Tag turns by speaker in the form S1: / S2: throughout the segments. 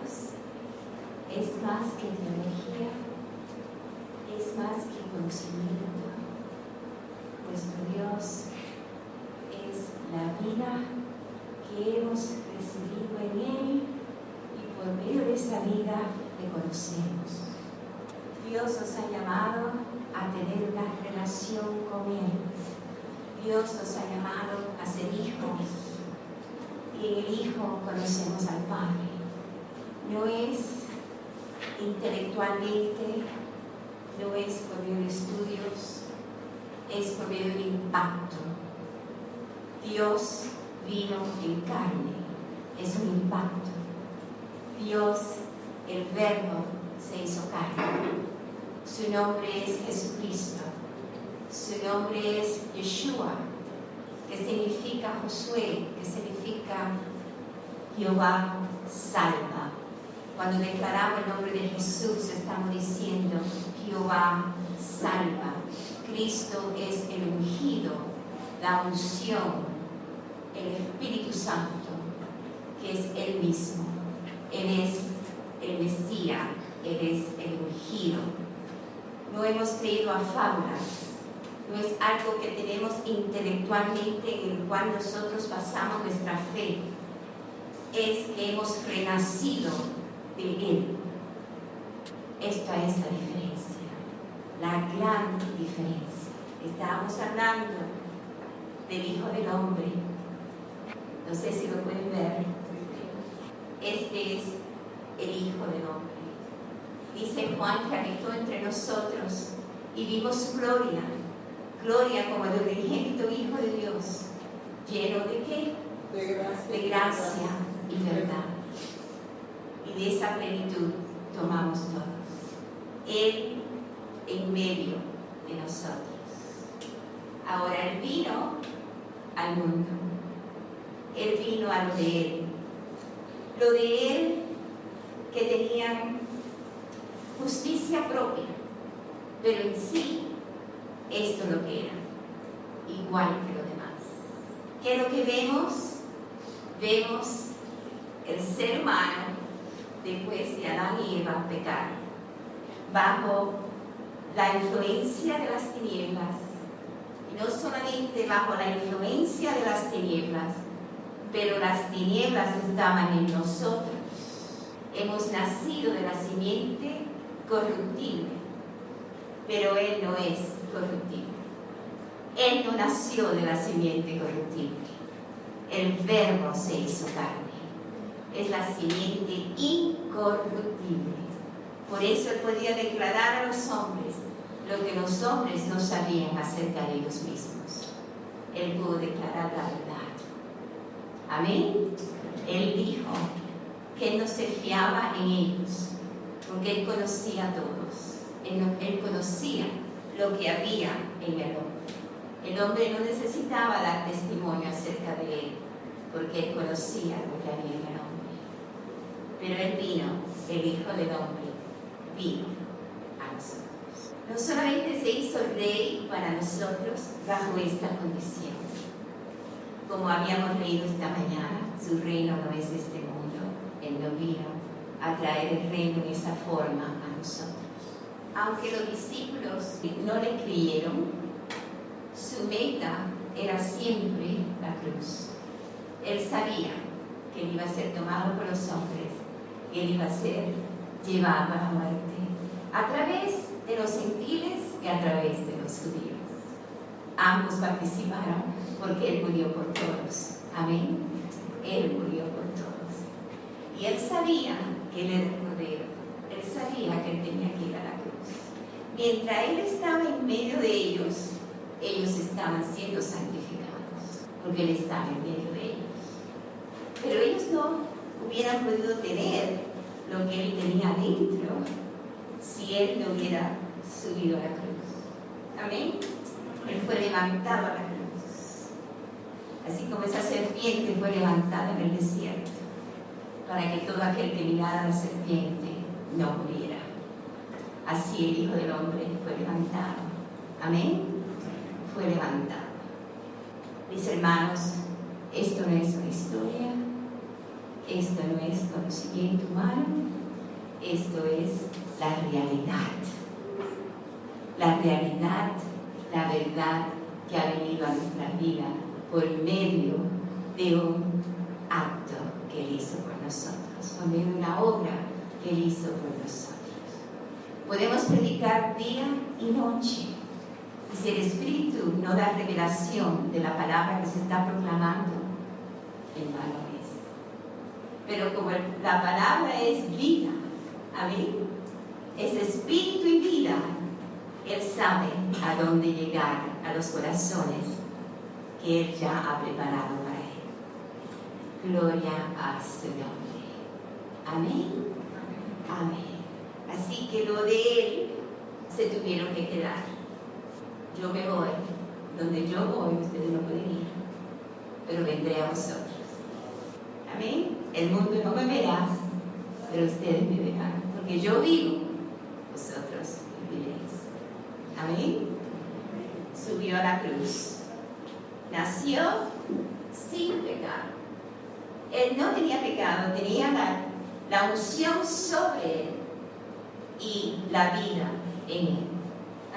S1: Dios es más que teología, es más que conocimiento. Nuestro Dios es la vida que hemos recibido en Él y por medio de esa vida le conocemos. Dios nos ha llamado a tener una relación con Él. Dios nos ha llamado a ser hijos y en el Hijo conocemos al Padre. No es intelectualmente, no es por medio de estudios, es por medio del impacto. Dios vino en carne, es un impacto. Dios, el Verbo, se hizo carne. Su nombre es Jesucristo. Su nombre es Yeshua, que significa Josué, que significa Jehová salva. Cuando declaramos el nombre de Jesús, estamos diciendo Jehová salva. Cristo es el ungido, la unción, el Espíritu Santo, que es Él mismo. Él es el Mesías, Él es el ungido. No hemos creído a fábulas, no es algo que tenemos intelectualmente en el cual nosotros basamos nuestra fe. Es que hemos renacido de Él. Esta es la diferencia, la gran diferencia. Estábamos hablando del Hijo del Hombre. No sé si lo pueden ver. Este es el Hijo del Hombre. Dice Juan que habitó entre nosotros y vimos su gloria. Gloria como del unigénito Hijo de Dios. ¿Lleno de qué? De gracia y verdad. Y de esa plenitud tomamos todos. Él en medio de nosotros. Ahora Él vino al mundo. Él vino a lo de Él. Lo de Él que tenían justicia propia, pero en sí esto es lo que era, igual que lo demás. ¿Qué es lo que vemos? Vemos el ser humano después de Adán y Eva pecar, bajo la influencia de las tinieblas, y no solamente bajo la influencia de las tinieblas, pero las tinieblas estaban en nosotros. Hemos nacido de la simiente corruptible, pero Él no es corruptible. Él no nació de la simiente corruptible. El Verbo se hizo carne. Es la simiente incorruptible. Por eso Él podía declarar a los hombres lo que los hombres no sabían acerca de ellos mismos. Él pudo declarar la verdad. Amén. Él dijo que Él no se fiaba en ellos, porque Él conocía a todos. Él conocía lo que había en el hombre. El hombre no necesitaba dar testimonio acerca de Él, porque Él conocía lo que había en el hombre. Pero Él vino, el Hijo del Hombre, vino a nosotros. No solamente se hizo rey para nosotros bajo esta condición. Como habíamos leído esta mañana, su reino no es este mundo. Él no vino a traer el reino en esa forma a nosotros. Aunque los discípulos no le creyeron, su meta era siempre la cruz. Él sabía que Él iba a ser tomado por los hombres, que Él iba a ser llevado a la muerte, a través de los gentiles y a través de los judíos. Ambos participaron porque Él murió por todos. Amén. Él murió por todos. Y Él sabía que Él era el Cordero. Él sabía que Él tenía que ir a la cruz. Mientras Él estaba en medio de ellos, ellos estaban siendo santificados, porque Él estaba en medio de ellos. Pero ellos no hubieran podido tener lo que Él tenía dentro si Él no hubiera subido a la cruz. Amén. Él fue levantado a la cruz, así como esa serpiente fue levantada en el desierto, para que todo aquel que mirara a la serpiente no muriera. Así el Hijo del Hombre fue levantado. Amén. Fue levantado. Mis hermanos, esto no es una historia. Esto no es conocimiento humano, esto es la realidad. La realidad, la verdad que ha venido a nuestra vida por medio de un acto que Él hizo por nosotros, por medio de una obra que Él hizo por nosotros. Podemos predicar día y noche, y si el Espíritu no da revelación de la palabra que se está proclamando, en vano es. Pero como la palabra es vida, amén, es espíritu y vida, Él sabe a dónde llegar a los corazones que Él ya ha preparado para Él. Gloria a su nombre. Amén. Amén. Así que lo de Él se tuvieron que quedar. Yo me voy. Donde yo voy, ustedes no pueden ir. Pero vendré a vosotros. Amén. El mundo no me verá, pero ustedes me verán. Porque yo vivo, vosotros viviréis. Amén. Subió a la cruz. Nació sin pecado. Él no tenía pecado, tenía la unción sobre él y la vida en él.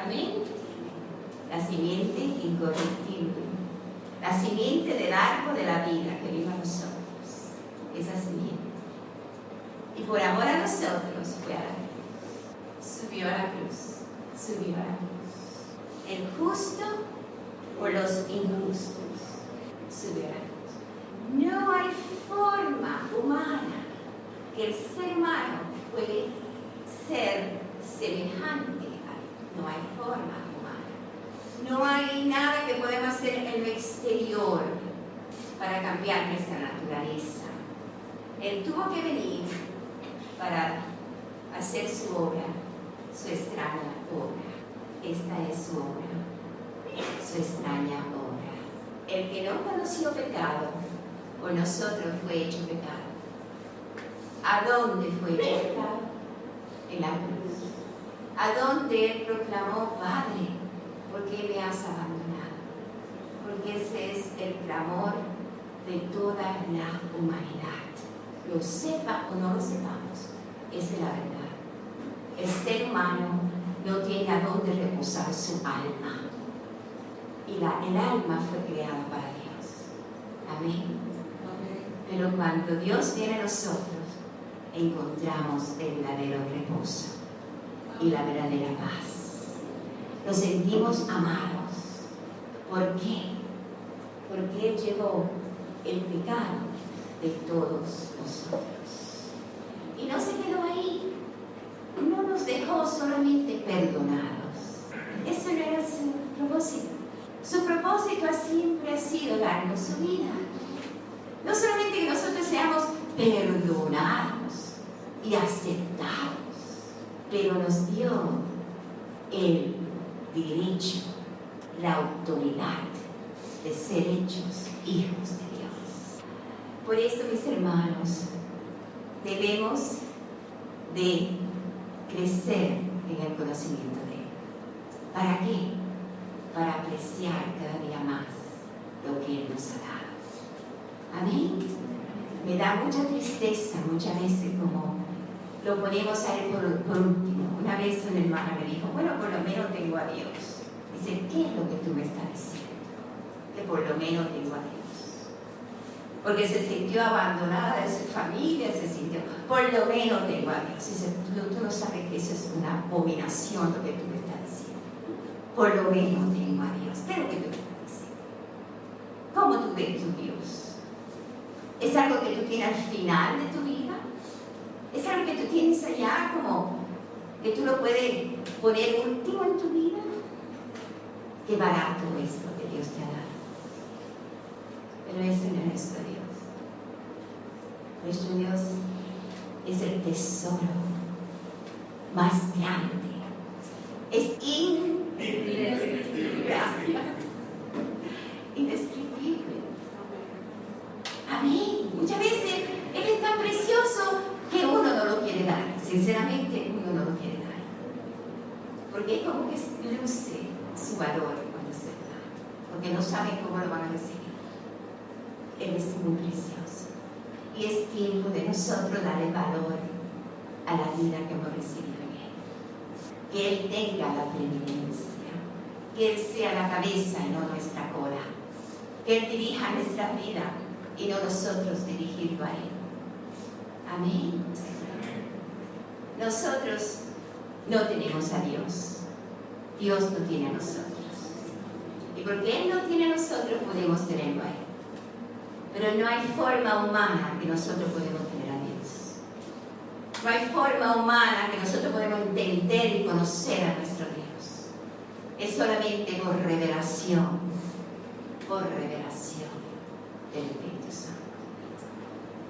S1: Amén. La simiente incorruptible. La simiente del árbol de la vida que vino a nosotros. Esa simiente. Y por amor a nosotros fue a la cruz. Subió a la cruz. Subió a la cruz. El justo por los injustos. Subió a la cruz. No hay forma humana que el ser humano puede ser semejante a Él. No hay forma humana. No hay nada que podemos hacer en lo exterior para cambiar nuestra naturaleza. Él tuvo que venir para hacer su obra, su extraña obra. Esta es su obra, su extraña obra. El que no conoció pecado, por nosotros fue hecho pecado. ¿A dónde fue hecho pecado? En la cruz. ¿A dónde Él proclamó, Padre, por qué me has abandonado? Porque ese es el clamor de toda la humanidad. Lo sepa o no lo sepamos, esa es la verdad. El ser humano no tiene a dónde reposar su alma. Y el alma fue creada para Dios. Amén. Pero cuando Dios viene a nosotros, encontramos el verdadero reposo y la verdadera paz. Nos sentimos amados. ¿Por qué? Porque Él llevó el pecado de todos nosotros. Y no se quedó ahí. No nos dejó solamente perdonados. Eso no era su propósito. Su propósito siempre ha sido darnos su vida. No solamente que nosotros seamos perdonados y aceptados, pero nos dio el derecho, la autoridad de ser hechos hijos de Dios. Por eso, mis hermanos, debemos de crecer en el conocimiento de Él. ¿Para qué? Para apreciar cada día más lo que Él nos ha dado. Amén. Me da mucha tristeza muchas veces como lo ponemos a Él por último. Una vez una hermana me dijo, bueno, por lo menos tengo a Dios. Dice, ¿qué es lo que tú me estás diciendo? Que por lo menos tengo a Dios. Porque se sintió abandonada de su familia, se sintió, por lo menos tengo a Dios. Dice, tú no sabes que eso es una abominación lo que tú me estás diciendo. Por lo menos tengo a Dios. ¿Qué es lo que tú me estás diciendo? ¿Cómo tú ves tu Dios? ¿Es algo que tú tienes al final de tu vida? ¿Es algo que tú tienes allá como que tú lo puedes poner último en tu vida? Qué barato es lo que Dios te ha dado. Pero ese no es nuestro Dios. Nuestro Dios es el tesoro más grande. Es indescriptible. Indescriptible. Amén. Muchas veces Él es tan precioso que uno no lo quiere dar. Sinceramente, uno no lo quiere dar. Porque es como que luce su valor cuando se da. Porque no saben cómo lo van a recibir. Él es muy precioso. Y es tiempo de nosotros darle valor a la vida que hemos recibido en Él. Que Él tenga la preeminencia, que Él sea la cabeza y no nuestra cola, que Él dirija nuestra vida y no nosotros dirigirlo a Él. Amén. Nosotros no tenemos a Dios, Dios no tiene a nosotros. Y porque Él no tiene a nosotros, podemos tenerlo a Él. Pero no hay forma humana que nosotros podemos tener a Dios. No hay forma humana que nosotros podemos entender y conocer a nuestro Dios. Es solamente por revelación del Espíritu Santo.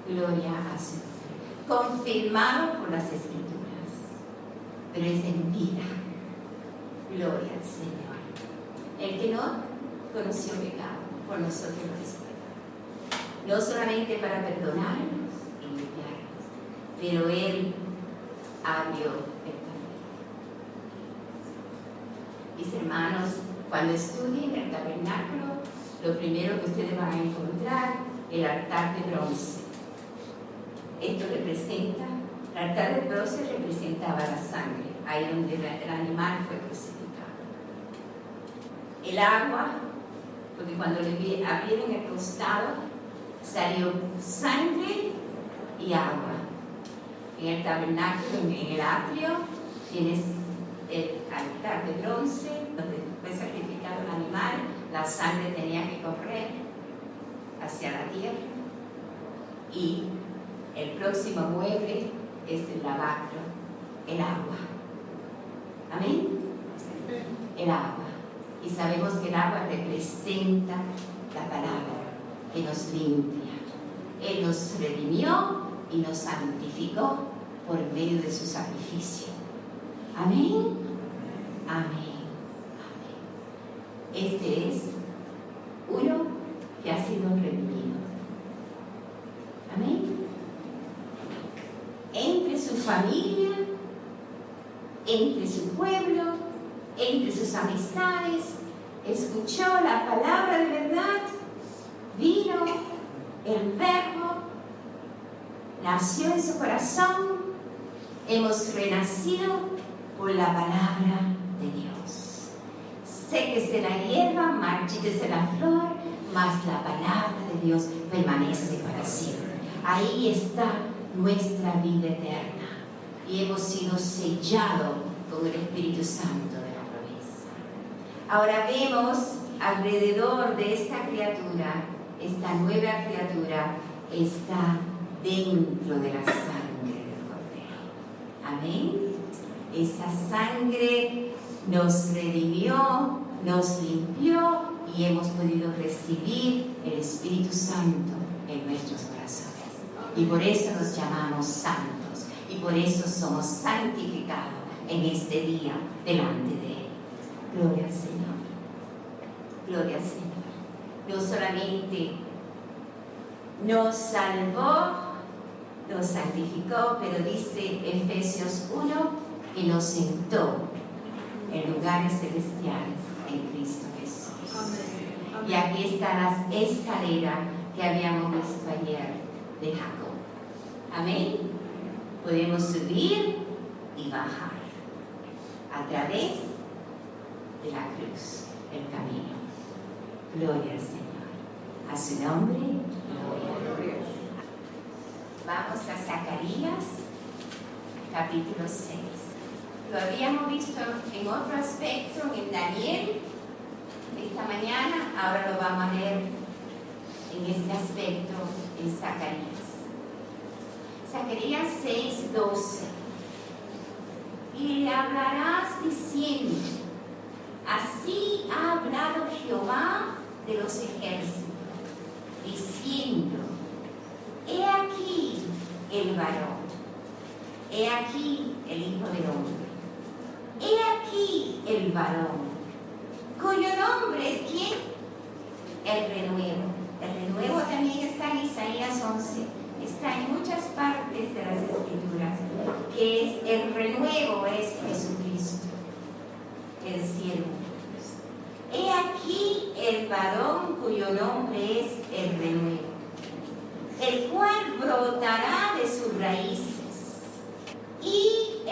S1: Gloria a su nombre. Confirmado por las Escrituras, pero es en vida. Gloria al Señor. El que no conoció pecado, por nosotros lo hizo pecado. No solamente para perdonarnos y limpiarnos, pero Él abrió el camino. Mis hermanos, cuando estudien el tabernáculo, lo primero que ustedes van a encontrar es el altar de bronce. Esto representa, el altar de bronce representaba la sangre, ahí donde el animal fue crucificado. El agua, porque cuando le abrieron el costado, salió sangre y agua. En el tabernáculo, en el atrio, tienes el altar de bronce, donde fue sacrificado el animal, la sangre tenía que correr hacia la tierra. Y el próximo mueble es el lavacro, el agua. Amén. El agua. Y sabemos que el agua representa la palabra que nos limpia. Él nos redimió y nos santificó por medio de su sacrificio. Amén. Amén. Amén. Este es uno que ha sido redimido. Amén. Entre su familia, entre su pueblo, entre sus amistades, escuchó la palabra de verdad, vino el Verbo, nació en su corazón, hemos renacido por la palabra de Dios. Séquese la hierba, marchítese la flor, mas la palabra de Dios permanece para siempre. Ahí está nuestra vida eterna y hemos sido sellados con el Espíritu Santo de la promesa. Ahora vemos alrededor de esta criatura, esta nueva criatura está dentro de la sangre del Cordero. Amén. Esa sangre nos redimió, nos limpió y hemos podido recibir el Espíritu Santo en nuestros corazones. Y por eso nos llamamos santos y por eso somos santificados en este día delante de Él. Gloria al Señor. Gloria al Señor. No solamente nos salvó, nos santificó, pero dice Efesios 1 que nos sentó en lugares celestiales en Cristo Jesús. Amén. Y aquí está la escalera que habíamos visto ayer de Jacob. Amén. Podemos subir y bajar a través de la cruz, el camino. Gloria al Señor. A su nombre, gloria. Vamos a Zacarías, capítulo 6. Lo habíamos visto en otro aspecto, en Daniel, esta mañana. Ahora lo vamos a leer en este aspecto en Zacarías. Zacarías 6:12. Y le hablarás diciendo: así ha hablado Jehová de los ejércitos, diciendo: he aquí el varón, he aquí el Hijo del Hombre, he aquí el varón, cuyo nombre es ¿quién? El renuevo. El renuevo también está en Isaías 11, está en muchas partes de las Escrituras, que es el renuevo, es Jesucristo, el siervo. He aquí el varón cuyo nombre es el renuevo, el cual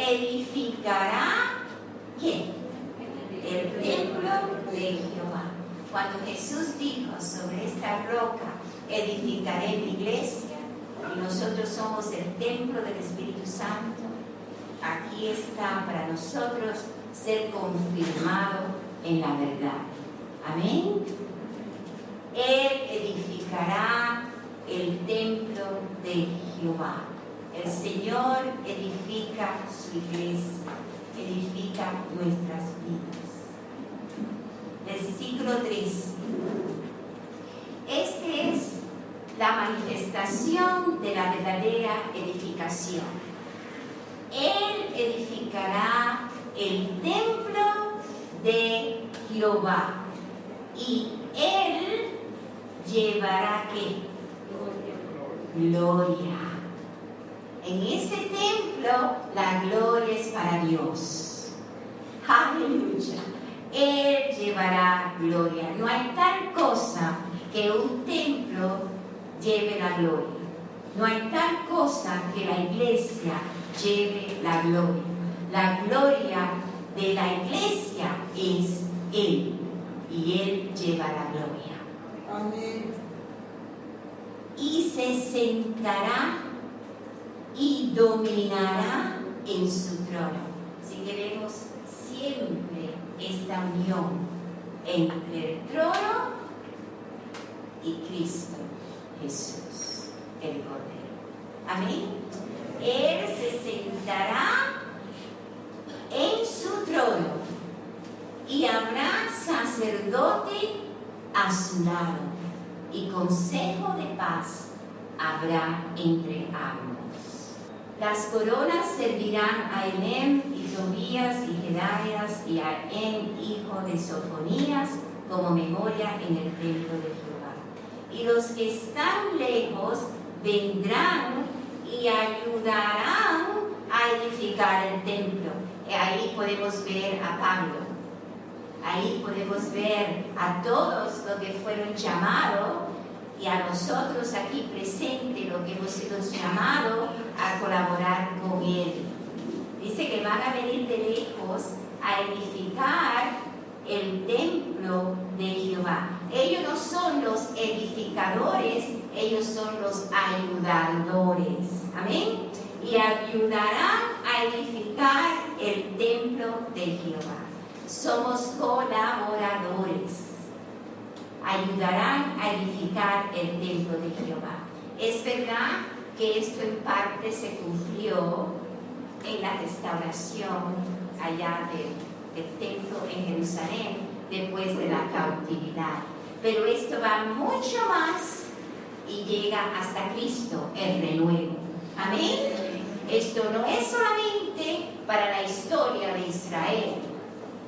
S1: edificará, ¿qué? El templo de Jehová. Cuando Jesús dijo, sobre esta roca edificaré mi iglesia, y nosotros somos el templo del Espíritu Santo, aquí está para nosotros ser confirmado en la verdad. Amén. Él edificará el templo de Jehová. El Señor edifica su iglesia, edifica nuestras vidas. Versículo 3. Este es la manifestación de la verdadera edificación. Él edificará el templo de Jehová y Él llevará ¿qué? Gloria. En ese templo la gloria es para Dios. Aleluya. Él llevará gloria. No hay tal cosa que un templo lleve la gloria. No hay tal cosa que la iglesia lleve la gloria. La gloria de la iglesia es Él, y Él lleva la gloria.
S2: Amén.
S1: Y se sentará y dominará en su trono. Si queremos siempre esta unión entre el trono y Cristo Jesús, el Cordero. Amén. Él se sentará en su trono y habrá sacerdote a su lado, y consejo de paz habrá entre ambos. Las coronas servirán a Elem y Tobías y Gedaías y a En, hijo de Sofonías, como memoria en el templo de Jehová. Y los que están lejos vendrán y ayudarán a edificar el templo. Ahí podemos ver a Pablo. Ahí podemos ver a todos los que fueron llamados, y a nosotros aquí presentes, los que hemos sido llamados a colaborar con Él. Dice que van a venir de lejos a edificar el templo de Jehová. Ellos no son los edificadores, ellos son los ayudadores. Amén. Y ayudarán a edificar el templo de Jehová. Somos colaboradores. Ayudarán a edificar el templo de Jehová. Es verdad que esto en parte se cumplió en la restauración allá del templo en Jerusalén después de la cautividad. Pero esto va mucho más y llega hasta Cristo, el renuevo. Amén. Esto no es solamente para la historia de Israel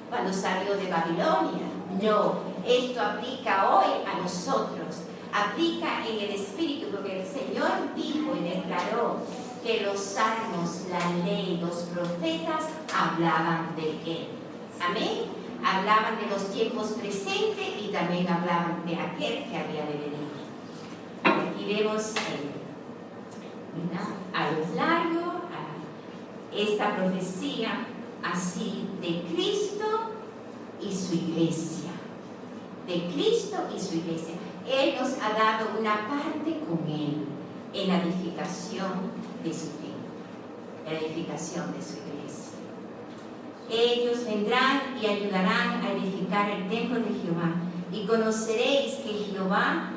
S1: cuando salió de Babilonia. No, esto aplica hoy a nosotros. Aplica en el Espíritu, porque el Señor dijo y declaró que los salmos, la ley, los profetas hablaban de Él. Amén. Hablaban de los tiempos presentes y también hablaban de aquel que había de venir. Aquí vemos a lo largo esta profecía así de Cristo y su iglesia. De Cristo y su iglesia. Él nos ha dado una parte con Él en la edificación de su templo, en la edificación de su iglesia. Ellos vendrán y ayudarán a edificar el templo de Jehová, y conoceréis que Jehová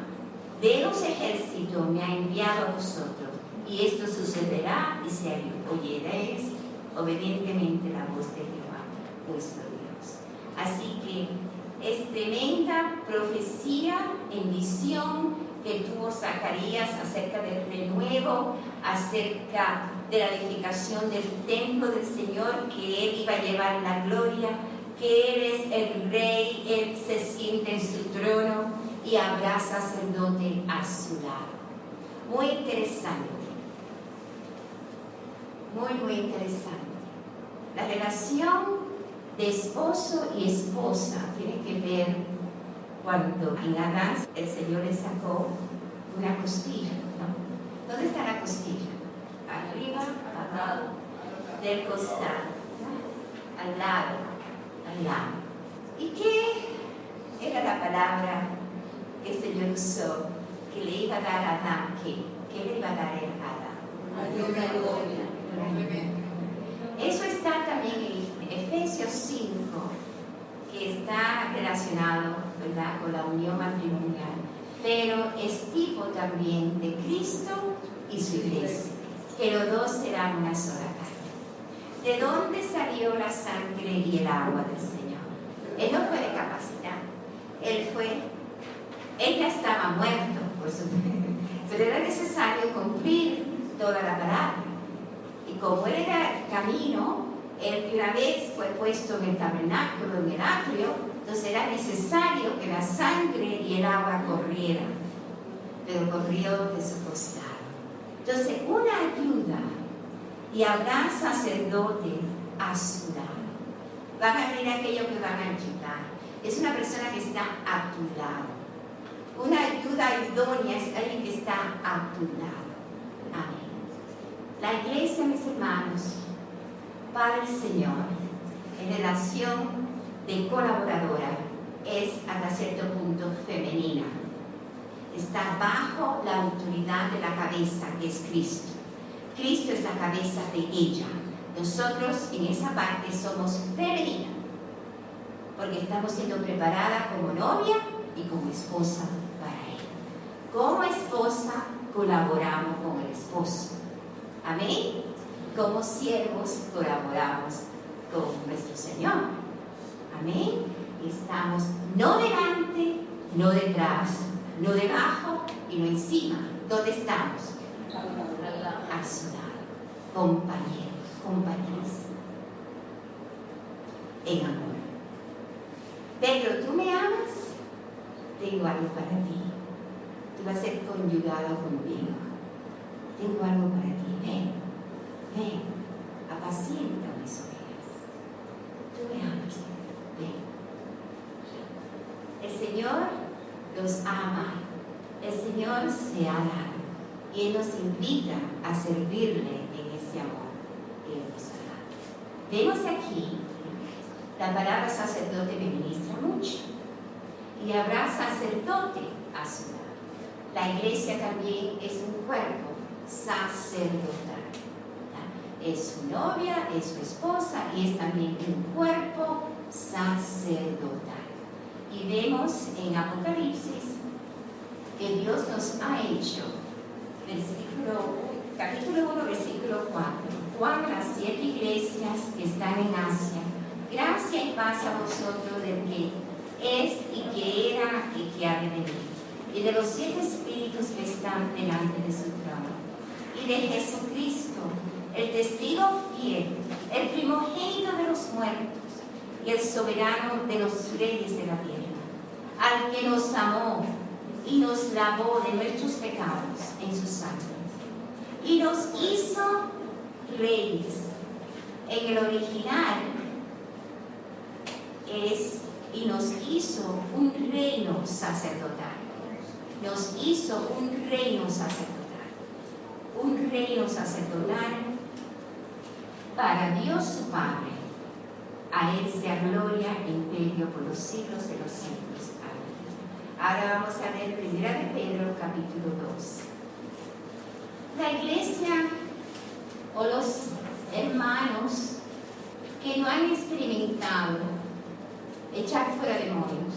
S1: de los ejércitos me ha enviado a vosotros, y esto sucederá y se oyeréis obedientemente la voz de Jehová, vuestro Dios. Así que es tremenda profecía en visión que tuvo Zacarías acerca del renuevo, acerca de la edificación del templo del Señor, que Él iba a llevar la gloria, que Él es el Rey, Él se siente en su trono y habrá sacerdote a su lado. Muy interesante, muy interesante. La relación de esposo y esposa tiene que ver cuando en Adán el Señor le sacó una costilla, ¿no? ¿Dónde está la costilla? Arriba, abajo. del costado, al lado. ¿Y qué era la palabra que el Señor usó, que le iba a dar a Adán? ¿Qué le iba a dar a Adán? Eso está también en Efesios 5, que está relacionado, ¿verdad?, con la unión matrimonial, pero es tipo también de Cristo y su iglesia, que los dos serán una sola carne. ¿De dónde salió la sangre y el agua del Señor? Él no fue de capacidad, él ya estaba muerto, por supuesto, pero era necesario cumplir toda la palabra. Y como él era el camino, él que una vez fue puesto en el tabernáculo, en el atrio, entonces era necesario que la sangre y el agua corrieran, pero corrió de su costado. Entonces, una ayuda, y habrá sacerdote a su lado. Van a venir aquellos que van a ayudar. Es una persona que está a tu lado. Una ayuda idónea es alguien que está a tu lado. Amén. La iglesia, mis hermanos, para el Señor, en relación de colaboradora, es hasta cierto punto femenina. Está bajo la autoridad de la cabeza, que es Cristo. Cristo es la cabeza de ella. Nosotros en esa parte somos femeninas, porque estamos siendo preparadas como novia y como esposa para Él. Como esposa colaboramos con el esposo. Amén. Como siervos colaboramos con nuestro Señor. Amén. Estamos no delante, no detrás, no debajo y no encima. ¿Dónde estamos? A su lado. Compañeros, compañeras. En amor. Pedro, ¿tú me amas? Tengo algo para ti. Tú vas a ser conyugado conmigo. Tengo algo para ti. Ven, apacienta mis ovejas. Tú me amas. Ven. El Señor los ama. El Señor se ha dado. Y Él nos invita a servirle en ese amor que Él nos ha dado. Vemos aquí la palabra sacerdote que ministra mucho. Y habrá sacerdote a su lado. La iglesia también es un cuerpo sacerdotal. Es su novia, es su esposa y es también un cuerpo sacerdotal. Y vemos en Apocalipsis que Dios nos ha hecho, capítulo 1, versículo 4, Juan, las 7 iglesias que están en Asia, gracia y paz a vosotros del que es y que era y que ha de venir, y de los 7 espíritus que están delante de su trono, y de Jesucristo, el testigo fiel, el primogénito de los muertos y el soberano de los reyes de la tierra, al que nos amó y nos lavó de nuestros pecados en su sangre y nos hizo reyes. En el original es y nos hizo un reino sacerdotal. Nos hizo un reino sacerdotal. Un reino sacerdotal para Dios su Padre. A Él sea gloria e imperio por los siglos de los siglos. Amén. Ahora vamos a leer 1 de Pedro, capítulo 2. La iglesia o los hermanos que no han experimentado echar fuera demonios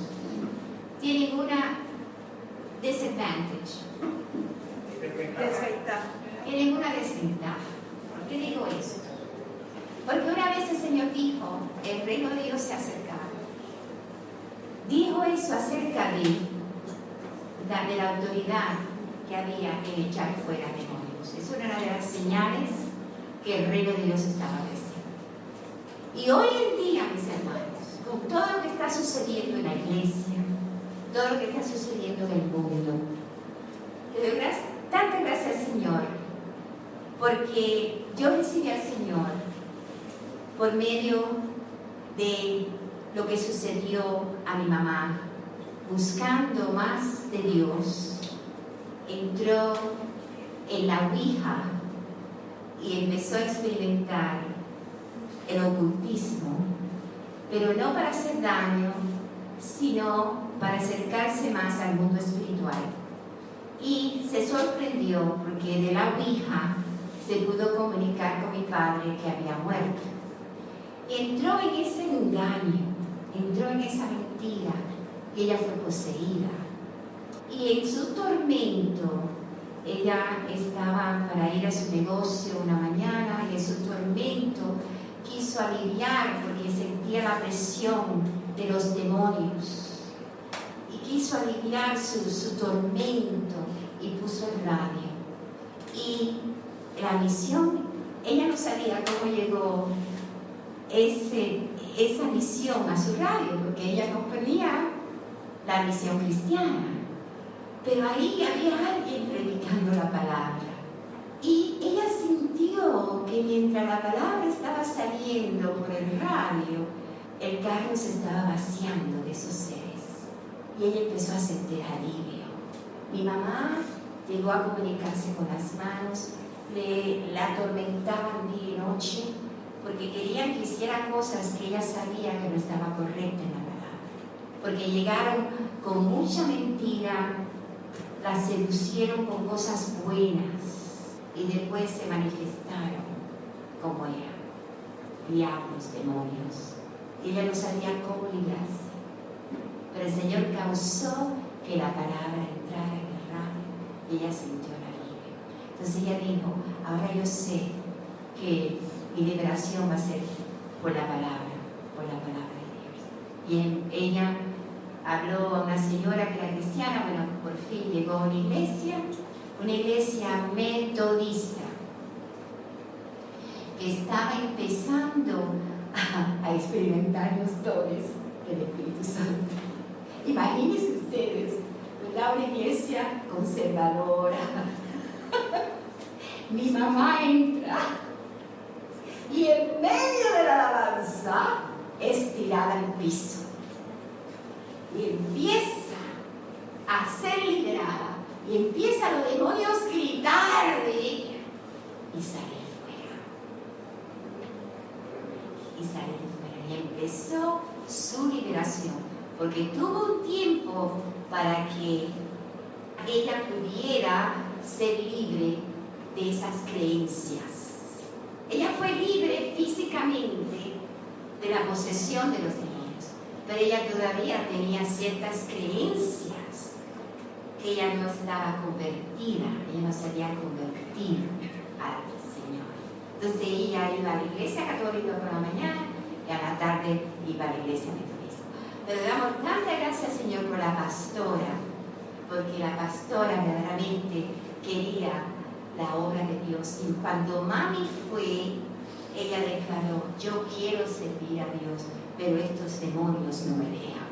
S1: tienen una disadvantage. Tienen una desventaja. ¿Por qué digo eso? Porque una vez el Señor dijo, el reino de Dios se ha acercado. Dijo eso acerca de la autoridad que había en echar fuera demonios. Es una de las señales que el reino de Dios estaba creciendo. Y hoy en día, mis hermanos, con todo lo que está sucediendo en la iglesia, todo lo que está sucediendo en el mundo, le doy tanta gracias al Señor, porque yo recibí al Señor por medio de lo que sucedió a mi mamá, buscando más de Dios. Entró en la Ouija y empezó a experimentar el ocultismo, pero no para hacer daño, sino para acercarse más al mundo espiritual. Y se sorprendió porque de la Ouija se pudo comunicar con mi padre que había muerto. Y entró en ese engaño, entró en esa mentira, y ella fue poseída. Y en su tormento, ella estaba para ir a su negocio una mañana, y en su tormento quiso aliviar porque sentía la presión de los demonios. Y quiso aliviar su tormento y puso el radio. Y la misión, ella no sabía cómo llegó esa misión a su radio, porque ella no ponía la misión cristiana. Pero ahí había alguien predicando la palabra. Y ella sintió que mientras la palabra estaba saliendo por el radio, el carro se estaba vaciando de sus seres. Y ella empezó a sentir alivio. Mi mamá llegó a comunicarse con las manos, la atormentaban día y noche, porque querían que hiciera cosas que ella sabía que no estaba correcta en la palabra. Porque llegaron con mucha mentira, la seducieron con cosas buenas y después se manifestaron como eran, diablos, demonios. Y ella no sabía cómo librarse. Pero el Señor causó que la palabra entrara en el radio y ella sintió el alivio. Entonces ella dijo, ahora yo sé que mi liberación va a ser por la palabra de Dios. Y ella habló a una señora que era cristiana, bueno, por fin llegó a una iglesia metodista, que estaba empezando a experimentar los dones del Espíritu Santo. Imagínense ustedes, ¿verdad? Una iglesia conservadora. Mi mamá entra y en medio de la alabanza es tirada al piso y empieza a ser liberada y empiezan los demonios a gritar de ella y salir fuera. Y empezó su liberación, porque tuvo un tiempo para que ella pudiera ser libre de esas creencias. Ella fue libre físicamente de la posesión de los demonios, pero ella todavía tenía ciertas creencias que ella no estaba convertida, ella no se había convertido al Señor. Entonces ella iba a la iglesia católica por la mañana y a la tarde iba a la iglesia metodista. Pero damos tanta gracias al Señor por la pastora, porque la pastora verdaderamente quería la obra de Dios. Y cuando mami fue, ella declaró, yo quiero servir a Dios, pero estos demonios no me dejan.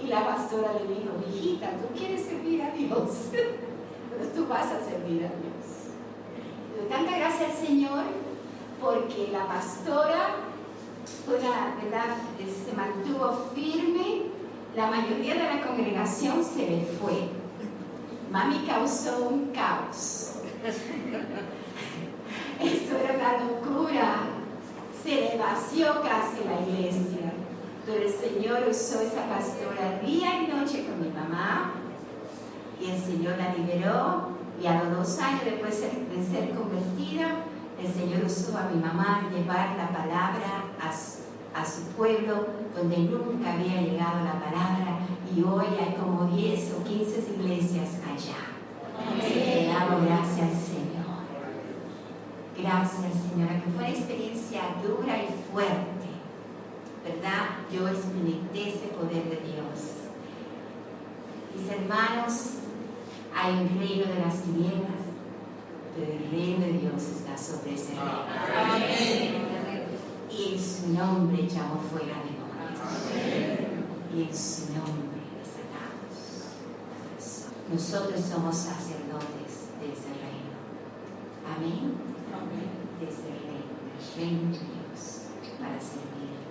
S1: y la pastora le dijo, hijita, tú quieres servir a Dios, pero tú vas a servir a Dios. Le doy tanta gracias al Señor, porque la pastora ¿verdad? Se mantuvo firme. La mayoría de la congregación se le fue. Mami causó un caos. Esto era una locura. Se le vació casi la iglesia. Pero el Señor usó esa pastora día y noche con mi mamá. Y el Señor la liberó. Y a los 2 años después de ser convertida, el Señor usó a mi mamá llevar la palabra a su pueblo, donde nunca había llegado la palabra, y hoy hay como 10 o 15 iglesias allá. Le damos gracias al Señor. Gracias, Señora, que fue una experiencia dura y fuerte, ¿verdad? Yo experimenté ese poder de Dios. Mis hermanos, hay un reino de las tinieblas, pero el reino de Dios está sobre ese reino. Amén. Y en su nombre llamó fuera demonios. Y en su nombre les sanamos. Nosotros somos sacerdotes de ese reino. Amén. De ese reino, del reino de Dios, para servir.